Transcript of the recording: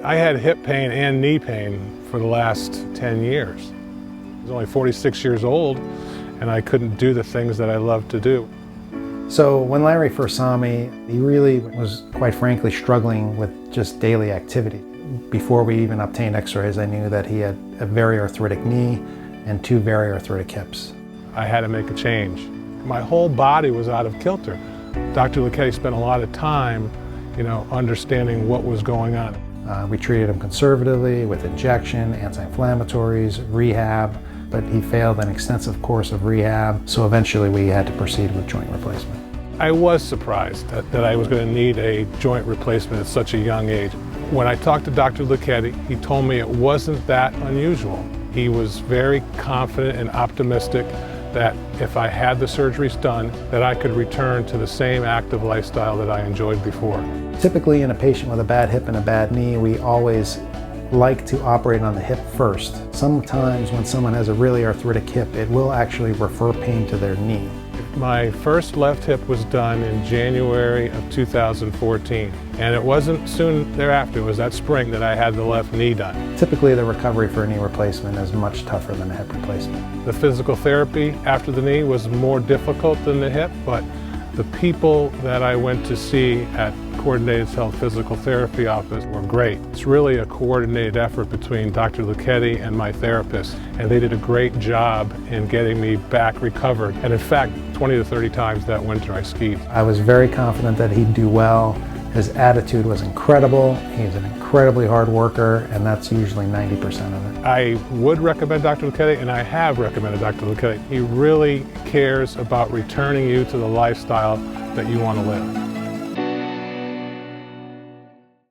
I had hip pain and knee pain for the last 10 years. I was only 46 years old and I couldn't do the things that I loved to do. So when Larry first saw me, he really was, quite frankly, struggling with just daily activity. Before we even obtained x-rays, I knew that he had a very arthritic knee and 2 very arthritic hips. I had to make a change. My whole body was out of kilter. Dr. Lucchetti spent a lot of time, understanding what was going on. We treated him conservatively with injection, anti-inflammatories, rehab, but he failed an extensive course of rehab, so eventually we had to proceed with joint replacement. I was surprised that I was going to need a joint replacement at such a young age. When I talked to Dr. Lucchetti, he told me it wasn't that unusual. He was very confident and optimistic that if I had the surgeries done, that I could return to the same active lifestyle that I enjoyed before. Typically in a patient with a bad hip and a bad knee, we always like to operate on the hip first. Sometimes when someone has a really arthritic hip, it will actually refer pain to their knee. My first left hip was done in January of 2014, and it wasn't soon thereafter, it was that spring that I had the left knee done. Typically the recovery for a knee replacement is much tougher than a hip replacement. The physical therapy after the knee was more difficult than the hip, but the people that I went to see at Coordinated Health Physical Therapy office were great. It's really a coordinated effort between Dr. Lucchetti and my therapist, and they did a great job in getting me back recovered. And in fact, 20 to 30 times that winter I skied. I was very confident that he'd do well. His attitude was incredible. He's an incredibly hard worker, and that's usually 90% of it. I would recommend Dr. Lucchetti, and I have recommended Dr. Lucchetti. He really cares about returning you to the lifestyle that you want to live.